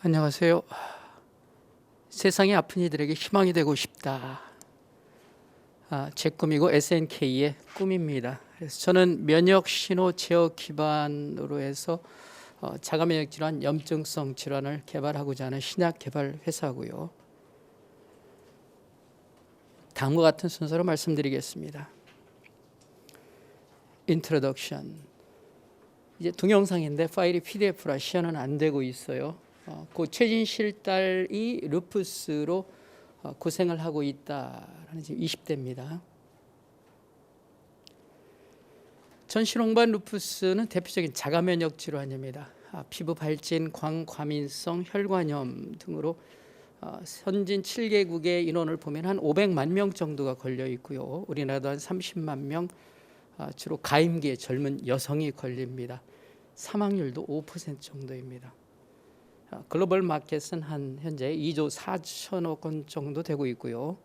안녕하세요. 세상의 아픈 이들에게 희망이 되고 싶다. 제 꿈이고 SNK의 꿈입니다. 그래서 저는 면역 신호 제어 기반으로 해서 자가 면역 질환, 염증성 질환을 개발하고자 하는 신약 개발 회사고요. 다음과 같은 순서로 말씀드리겠습니다. 인트로덕션. 이제 동영상인데 파일이 PDF라 시연은 안 되고 있어요. 고 최진실 딸이 루푸스로 고생을 하고 있다라는 지금 20대입니다. 전신홍반 루푸스는 대표적인 자가 면역 질환입니다. 피부 발진, 광과민성 혈관염 등으로 선진 7개국의 인원을 보면 한 500만 명 정도가 걸려 있고요. 우리나라도 한 30만 명, 주로 가임기의 젊은 여성이 걸립니다. 사망률도 5% 정도입니다. 글로벌 마켓은 한 현재 2조 4천억 원 정도 되고 있고요.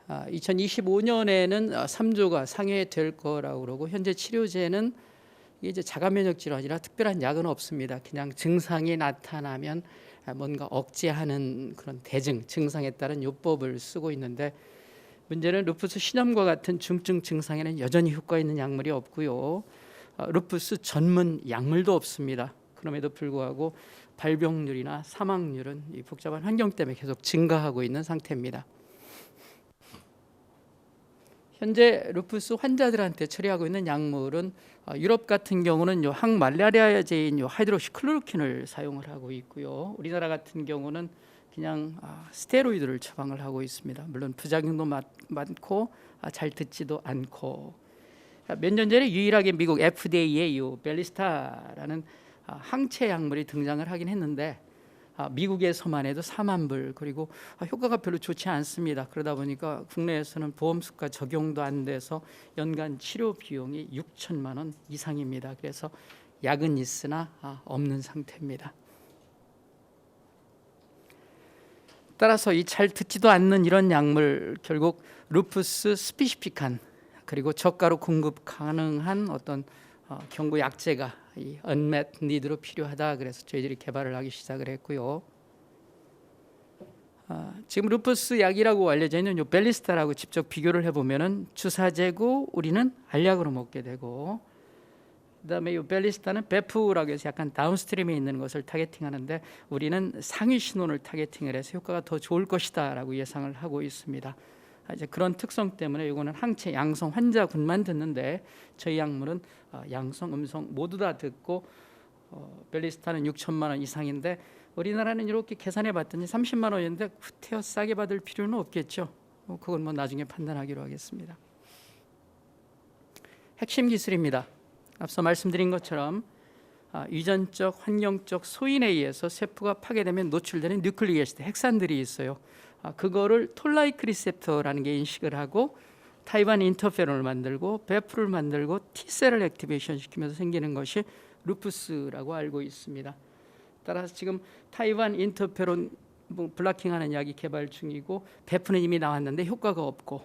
2025년에는 3조가 상회될 거라고 그러고, 현재 치료제는 이제 자가 면역 질환이라 특별한 약은 없습니다. 그냥 증상이 나타나면 뭔가 억제하는 그런 대증, 증상에 따른 요법을 쓰고 있는데, 문제는 루푸스 신염과 같은 중증 증상에는 여전히 효과 있는 약물이 없고요. 루푸스 전문 약물도 없습니다. 그럼에도 불구하고 발병률이나 사망률은 이 복잡한 환경 때문에 계속 증가하고 있는 상태입니다. 현재 루푸스 환자들한테 처리하고 있는 약물은 유럽 같은 경우는 항말라리아제인 하이드록시클로로킨을 사용을 하고 있고요. 우리나라 같은 경우는 그냥 스테로이드를 처방을 하고 있습니다. 물론 부작용도 많고 잘 듣지도 않고, 몇 년 전에 유일하게 미국 FDA에 벨리스타라는 항체 약물이 등장을 하긴 했는데, 미국에서만 해도 4만 불, 그리고 효과가 별로 좋지 않습니다. 그러다 보니까 국내에서는 보험수가 적용도 안 돼서 연간 치료 비용이 6천만 원 이상입니다. 그래서 약은 있으나 없는 상태입니다. 따라서 이 잘 듣지도 않는 이런 약물, 결국 루푸스 스피시픽한 그리고 저가로 공급 가능한 어떤 경구 약제가 이 unmet need로 필요하다. 그래서 저희들이 개발을 하기 시작을 했고요. 지금 루푸스 약이라고 알려져 있는 벨리스타라고 직접 비교를 해보면은 주사제고 우리는 알약으로 먹게 되고, 그다음에 이 벨리스타는 베프라고 해서 약간 다운스트림에 있는 것을 타겟팅하는데, 우리는 상위 신원을 타겟팅을 해서 효과가 더 좋을 것이다라고 예상을 하고 있습니다. 이제 그런 특성 때문에 이거는 항체 양성 환자군만 듣는데, 저희 약물은 양성, 음성 모두 다 듣고, 벨리스타는 6천만 원 이상인데 우리나라는 이렇게 계산해 봤더니 30만 원인데 후퇴어 싸게 받을 필요는 없겠죠. 그건 뭐 나중에 판단하기로 하겠습니다. 핵심 기술입니다. 앞서 말씀드린 것처럼 유전적, 환경적 소인에 의해서 세포가 파괴되면 노출되는 뉴클릭 애시드, 핵산들이 있어요. 그거를 톨라이크 리셉터라는 게 인식을 하고 타이반 인터페론을 만들고 베프를 만들고 T셀을 액티베이션 시키면서 생기는 것이 루푸스라고 알고 있습니다. 따라서 지금 타이반 인터페론 블락킹하는 약이 개발 중이고, 베프는 이미 나왔는데 효과가 없고,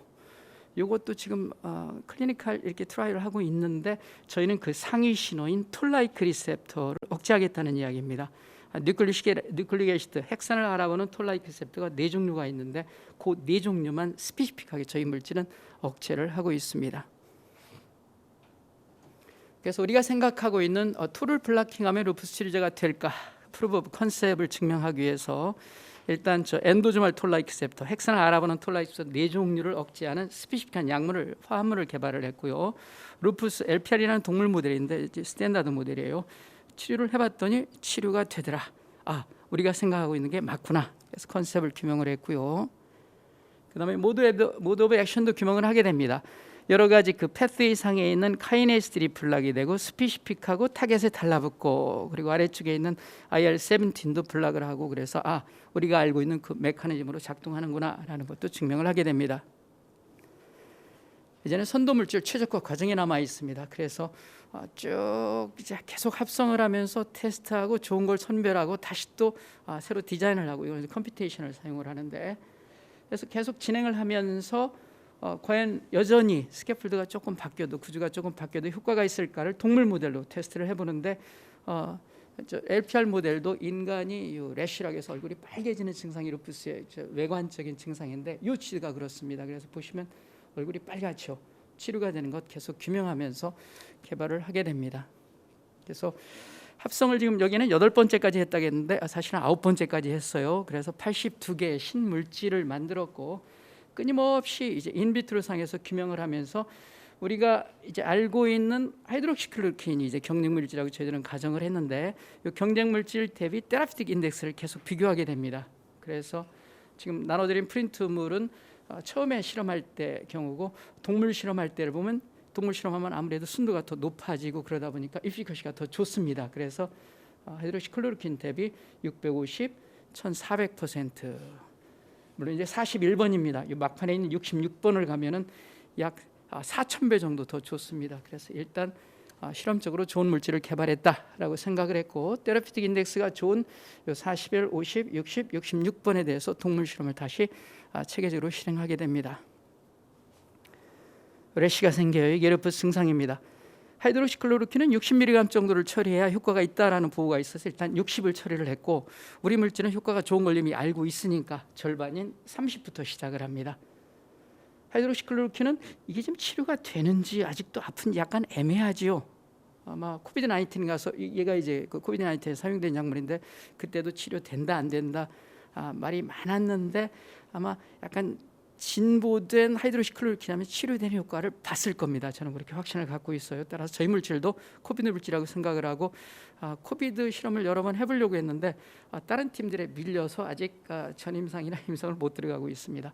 이것도 지금 클리니컬 이렇게 트라이를 하고 있는데, 저희는 그 상위 신호인 톨라이크 리셉터를 억제하겠다는 이야기입니다. 뉴클릭 애시드, 핵산을 알아보는 톨라이크 리셉터가 4종류가 있는데 그 4종류만 스피시픽하게 저희 물질은 억제를 하고 있습니다. 그래서 우리가 생각하고 있는 툴을 블락킹하면 루푸스 치료제가 될까, 프루브 오브 컨셉을 증명하기 위해서 일단 저 엔도조말 톨라이크 리셉터, 핵산을 알아보는 톨라이크 리셉터 4종류를 억제하는 스피시픽한 약물을, 화합물을 개발을 했고요. 루푸스 LPR이라는 동물 모델인데 이제 스탠다드 모델이에요. 치료를 해봤더니 치료가 되더라. 우리가 생각하고 있는 게 맞구나. 그래서 컨셉을 규명을 했고요. 그다음에 모드 오브 액션도 규명을 하게 됩니다. 여러 가지 그 패스웨이 상에 있는 카이네이스들이 블락이 되고, 스피시픽하고 타겟에 달라붙고, 그리고 아래쪽에 있는 IL-17도 블락을 하고, 그래서 우리가 알고 있는 그 메커니즘으로 작동하는구나라는 것도 증명을 하게 됩니다. 이제는 선도물질 최적화 과정이 남아 있습니다. 그래서 쭉 이제 계속 합성을 하면서 테스트하고 좋은 걸 선별하고 다시 또 새로 디자인을 하고, 이건 컴퓨테이션을 사용을 하는데, 그래서 계속 진행을 하면서 과연 여전히 스캐폴드가 조금 바뀌어도, 구조가 조금 바뀌어도 효과가 있을까를 동물 모델로 테스트를 해보는데, LPR 모델도 인간이 래시라고 해서 얼굴이 빨개지는 증상이 루푸스의 외관적인 증상인데 이 치료가 그렇습니다. 그래서 보시면 얼굴이 빨갛죠. 치료가 되는 것 계속 규명하면서 개발을 하게 됩니다. 그래서 합성을 지금 여기는 8번째까지 했다고 했는데 사실은 9번째까지 했어요. 그래서 82개의 신물질을 만들었고 끊임없이 이제 인비트로 상에서 규명을 하면서 우리가 이제 알고 있는 하이드록시클로로킨이 이제 경쟁물질이라고 저희들은 가정을 했는데 이 경쟁물질 대비 테라피틱 인덱스를 계속 비교하게 됩니다. 그래서 지금 나눠드린 프린트물은 처음에 실험할 때 경우고 동물 실험할 때를 보면 동물 실험하면 아무래도 순도가 더 높아지고 그러다 보니까 이피커시가 더 좋습니다. 그래서 하이드록시클로로킨 대비 650, 1400%. 물론 이제 41번입니다. 이 막판에 있는 66번을 가면은 약 4,000배 정도 더 좋습니다. 그래서 일단 실험적으로 좋은 물질을 개발했다라고 생각을 했고 테라피틱 인덱스가 좋은 41, 50, 60, 66번에 대해서 동물 실험을 다시 체계적으로 실행하게 됩니다. 래시가 생겨요. 이게 루푸스 증상입니다. 하이드록시클로로킨은 60mg 정도를 처리해야 효과가 있다라는 보고가 있어서 일단 60을 처리를 했고 우리 물질은 효과가 좋은 걸 이미 알고 있으니까 절반인 30부터 시작을 합니다. 하이드록시클로로킨은 이게 좀 치료가 되는지 아직도 아픈지 약간 애매하지요. 아마 코비드-19 가서 얘가 이제 그 코비드-19에 사용된 약물인데 그때도 치료된다 안 된다 말이 많았는데 아마 약간 진보된 하이드록시클로로킨하면 치료되는 효과를 봤을 겁니다. 저는 그렇게 확신을 갖고 있어요. 따라서 저희 물질도 코비드 물질이라고 생각을 하고 코비드 실험을 여러 번 해보려고 했는데 다른 팀들에 밀려서 아직 전임상이나 임상을 못 들어가고 있습니다.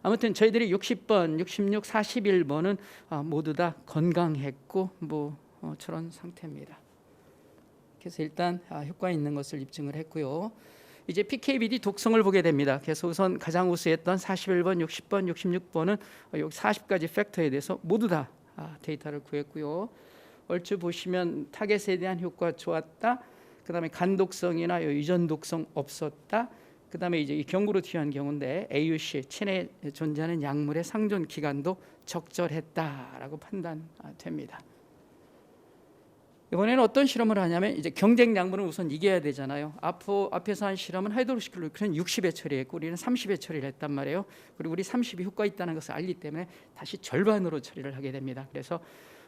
아무튼 저희들이 60번, 66, 41번은 모두 다 건강했고 저런 상태입니다. 그래서 일단 효과 있는 것을 입증을 했고요. 이제 PKBD 독성을 보게 됩니다. 그래서 우선 가장 우수했던 41번, 60번, 66번은 여기 40가지 팩터에 대해서 모두 다 데이터를 구했고요. 얼추 보시면 타겟에 대한 효과 좋았다. 그다음에 간 독성이나 유전 독성 없었다. 그다음에 이제 이 경구로 투여한 경우인데 AUC 체내에 존재하는 약물의 상존 기간도 적절했다라고 판단됩니다. 이번에는 어떤 실험을 하냐면 이제 경쟁 약물은 우선 이겨야 되잖아요. 앞에서 한 실험은 하이드록시클로로킨은 60에 처리했고 우리는 30에 처리를 했단 말이에요. 그리고 우리 30이 효과 있다는 것을 알기 때문에 다시 절반으로 처리를 하게 됩니다. 그래서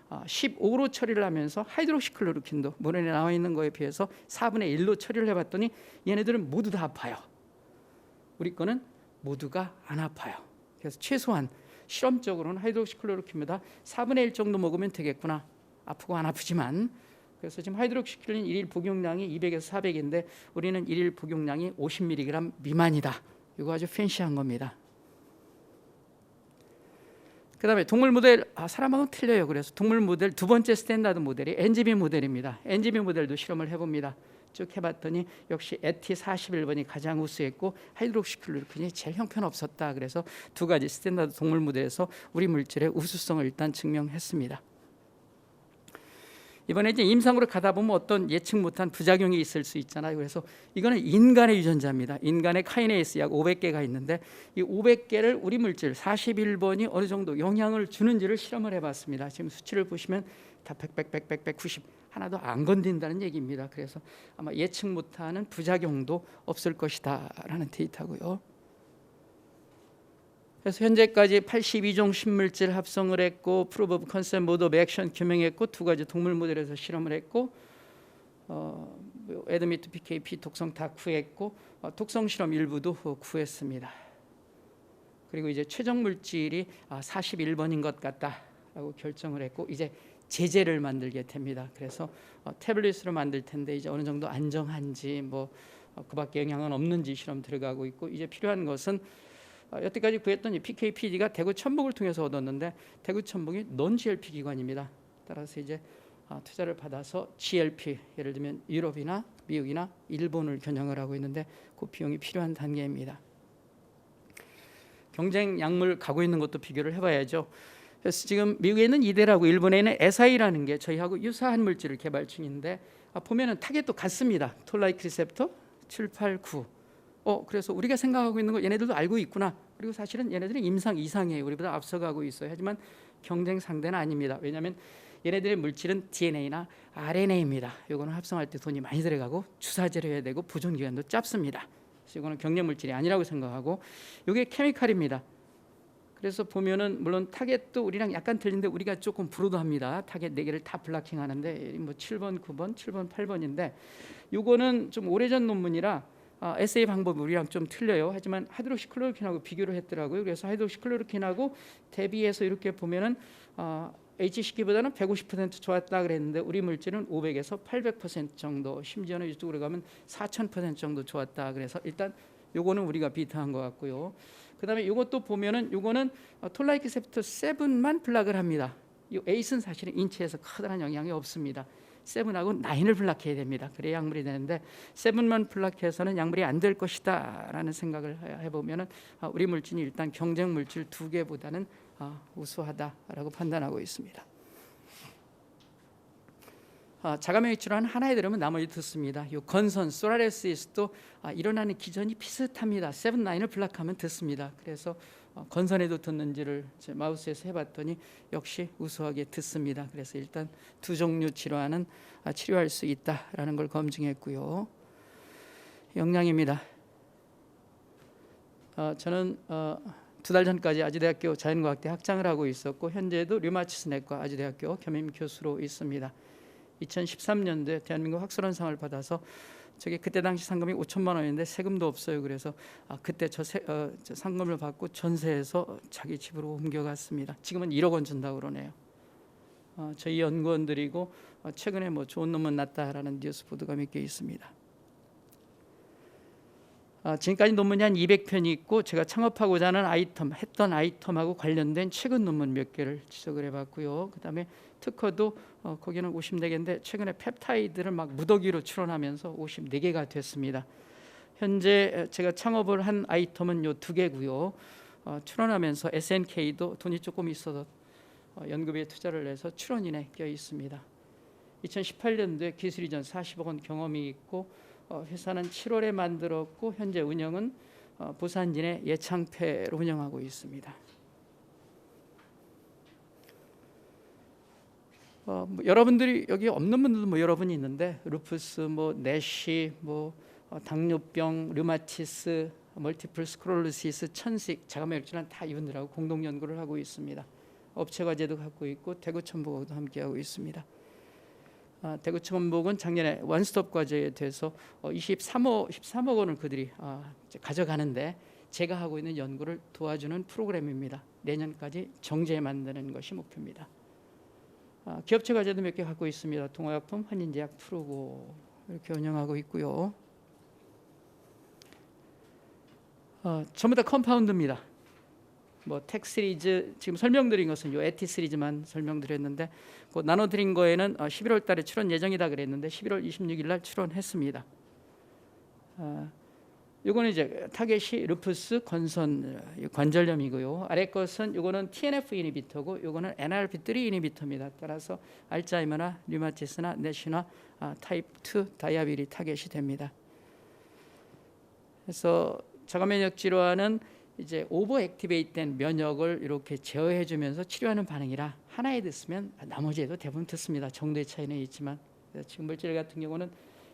15로 처리를 하면서 하이드록시클로로킨도 모델에 나와 있는 거에 비해서 4분의 1로 처리를 해봤더니 얘네들은 모두 다 아파요. 우리 거는 모두가 안 아파요. 그래서 최소한 실험적으로는 하이드록시클로로킨보다 4분의 1 정도 먹으면 되겠구나. 아프고 안 아프지만. 그래서 지금 하이드록시클로로킨 일일 복용량이 200에서 400인데 우리는 일일 복용량이 50mg 미만이다. 이거 아주 팬시한 겁니다. 그다음에 동물 모델 사람하고는 틀려요. 그래서 동물 모델 두 번째 스탠다드 모델이 NGB 모델입니다. NGB 모델도 실험을 해봅니다. 쭉 해봤더니 역시 에티 41번이 가장 우수했고 하이드록시클로로킨이 제일 형편없었다. 그래서 두 가지 스탠다드 동물 모델에서 우리 물질의 우수성을 일단 증명했습니다. 이번에 이제 임상으로 가다 보면 어떤 예측 못한 부작용이 있을 수 있잖아요. 그래서 이거는 인간의 유전자입니다. 인간의 카이네이스 약 500개가 있는데 이 500개를 우리 물질 41번이 어느 정도 영향을 주는지를 실험을 해봤습니다. 지금 수치를 보시면 다 100, 90 하나도 안 건든다는 얘기입니다. 그래서 아마 예측 못하는 부작용도 없을 것이다라는 데이터고요. 그래서 현재까지 82종 신물질 합성을 했고 프루브 오브 컨셉트 모드 오브 액션 규명했고 두 가지 동물 모델에서 실험을 했고 애드미트 PKP 독성 다 구했고 독성 실험 일부도 구했습니다. 그리고 이제 최종 물질이 41번인 것 같다라고 결정을 했고 이제 제제를 만들게 됩니다. 그래서 태블릿으로 만들 텐데 이제 어느 정도 안정한지 그밖에 영향은 없는지 실험 들어가고 있고 이제 필요한 것은 여태까지 구했던 이 PKPD가 대구 천북을 통해서 얻었는데 대구 천북이 non GLP 기관입니다. 따라서 이제 투자를 받아서 GLP 예를 들면 유럽이나 미국이나 일본을 겨냥을 하고 있는데 그 비용이 필요한 단계입니다. 경쟁 약물 가고 있는 것도 비교를 해봐야죠. 그래서 지금 미국에 있는 이데라고 일본에 있는 SI라는 게 저희하고 유사한 물질을 개발 중인데 보면은 타겟도 같습니다. 톨라이크 리셉터 789. 그래서 우리가 생각하고 있는 거 얘네들도 알고 있구나. 그리고 사실은 얘네들이 임상 이상이에요. 우리보다 앞서가고 있어요. 하지만 경쟁 상대는 아닙니다. 왜냐하면 얘네들의 물질은 DNA나 RNA입니다. 이거는 합성할 때 돈이 많이 들어가고 주사제를 해야 되고 보존 기간도 짧습니다. 그래서 이거는 경련 물질이 아니라고 생각하고, 이게 케미칼입니다. 그래서 보면은 물론 타겟도 우리랑 약간 틀린데 우리가 조금 브로드합니다. 타겟 4개를 다 블락킹 하는데 뭐 7번, 9번, 7번, 8번인데 요거는 좀 오래전 논문이라 에세이 방법이 우리랑 좀 틀려요. 하지만 하이드록시클로로킨하고 비교를 했더라고요. 그래서 하이드록시클로로킨하고 대비해서 이렇게 보면은 HC기보다는 150% 좋았다 그랬는데 우리 물질은 500에서 800% 정도, 심지어는 이쪽으로 가면 4000% 정도 좋았다. 그래서 일단 요거는 우리가 비슷한 것 같고요. 그다음에 이것도 보면은 요거는 톨라이 리셉터 7만 블락을 합니다. 이 8은 사실은 인체에서 커다란 영향이 없습니다. 7하고 9을 블락해야 됩니다. 그래야 약물이 되는데 7만 블락해서는 약물이 안 될 것이다라는 생각을 해보면은 우리 물질이 일단 경쟁 물질 2개보다는 우수하다라고 판단하고 있습니다. 자가면역 질환 하나에 들으면 나머지 듣습니다. 이 건선, 소라레시스도 일어나는 기전이 비슷합니다. 7, 9을 블락하면 듣습니다. 그래서 건선에도 듣는지를 제 마우스에서 해봤더니 역시 우수하게 듣습니다. 그래서 일단 두 종류 질환은 치료할 수 있다라는 걸 검증했고요. 영양입니다. 저는 2달 전까지 아주대학교 자연과학대 학장을 하고 있었고 현재도 류마티스내과 아주대학교 겸임 교수로 있습니다. 2013년도에 대한민국 학술원상을 받아서 저게 그때 당시 상금이 5천만 원인데 세금도 없어요. 그래서 그때 저 상금을 받고 전세해서 자기 집으로 옮겨갔습니다. 지금은 1억 원 준다고 그러네요. 저희 연구원들이고 최근에 뭐 좋은 논문 났다라는 뉴스 보도가 몇 개 있습니다. 지금까지 논문이 한 200편이 있고 제가 창업하고자 하는 했던 아이템하고 관련된 최근 논문 몇 개를 지적을 해봤고요. 그다음에 특허도 거기는 54개인데 최근에 펩타이드를 막 무더기로 추론하면서 54개가 됐습니다. 현재 제가 창업을 한 아이템은 요 2개고요. 추론하면서 SNK도 돈이 조금 있어서 연구비에 투자를 해서 출원인에 껴 있습니다. 2018년도에 기술 이전 40억 원 경험이 있고 회사는 7월에 만들었고 현재 운영은 부산진의 예창패로 운영하고 있습니다. 여러분들이 여기 없는 분들도 여러 분이 있는데 루푸스, 내시, 당뇨병, 류마티스, 멀티플 스크롤로시스, 천식, 자가면역 질환 다 이분들하고 공동 연구를 하고 있습니다. 업체 과제도 갖고 있고 대구 첨부고도 함께 하고 있습니다. 대구 첨부고는 작년에 원스톱 과제에 대해서 13억 원을 그들이 가져가는데 제가 하고 있는 연구를 도와주는 프로그램입니다. 내년까지 정제 만드는 것이 목표입니다. 기업체 과제도 몇 개 갖고 있습니다. 동호약품, 환인제약, 프로고 이렇게 운영하고 있고요. 전부 다 컴파운드입니다. 텍 시리즈 지금 설명드린 것은 요 에티 시리즈만 설명드렸는데 그 나눠드린 거에는 11월 달에 출원 예정이다 그랬는데 11월 26일 날 출원했습니다. 요거는 이제 타겟이 루푸스, 건선, 관절염이고요. 아래 것은 요거는 TNF 이니비터고 요거는 NLRP3 이니비터입니다. 따라서 알츠하이머나 류마티스나 내시나 타입 2 다이아비리 타겟이 됩니다. 그래서 자가면역 질환은 이제 오버 액티베이트된 면역을 이렇게 제어해 주면서 치료하는 반응이라 하나에 듣으면 나머지에도 대부분 듣습니다. 정도의 차이는 있지만 지금 물질 같은 경우는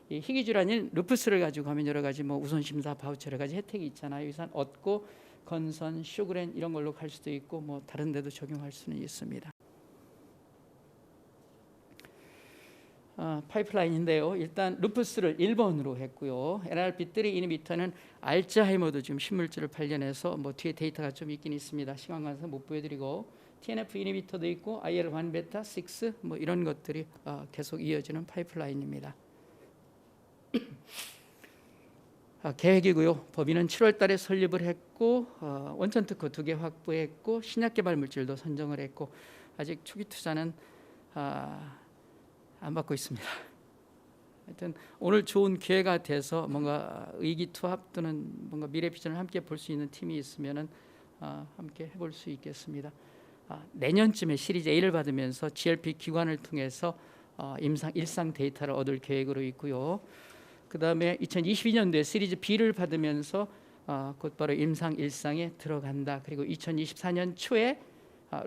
이 희귀 질환인 루푸스를 가지고 가면 여러 가지 우선 심사 바우처 여러 가지 혜택이 있잖아요. 유산 얻고 건선, 쇼그렌 이런 걸로 갈 수도 있고 다른 데도 적용할 수는 있습니다. 파이프라인인데요. 일단 루푸스를 1번으로 했고요. NLRP3 이니비터는 알츠하이머도 지금 신물질을 발견해서 뒤에 데이터가 좀 있긴 있습니다. 시간 관계상 못 보여드리고 TNF 이니비터도 있고 IL-1 베타 6 이런 것들이 계속 이어지는 파이프라인입니다. 계획이고요. 법인은 7월 달에 설립을 했고 원천 특허 2개 확보했고 신약 개발 물질도 선정을 했고 아직 초기 투자는 안 받고 있습니다. 하여튼 오늘 좋은 기회가 돼서 뭔가 의기투합 또는 뭔가 미래 비전을 함께 볼 수 있는 팀이 있으면은 함께 해볼 수 있겠습니다. 내년쯤에 시리즈 A를 받으면서 GLP 기관을 통해서 일상 데이터를 얻을 계획으로 있고요. 그 다음에 2022년도에 시리즈 B를 받으면서 곧바로 임상 일상에 들어간다. 그리고 2024년 초에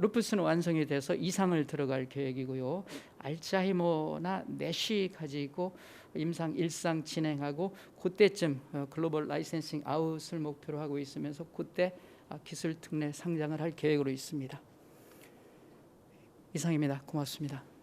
루푸스는 완성이 돼서 이상을 들어갈 계획이고요. 알츠하이머나 내시 가지고 임상 1상 진행하고 그때쯤 글로벌 라이센싱 아웃을 목표로 하고 있으면서 그때 기술 특례 상장을 할 계획으로 있습니다. 이상입니다. 고맙습니다.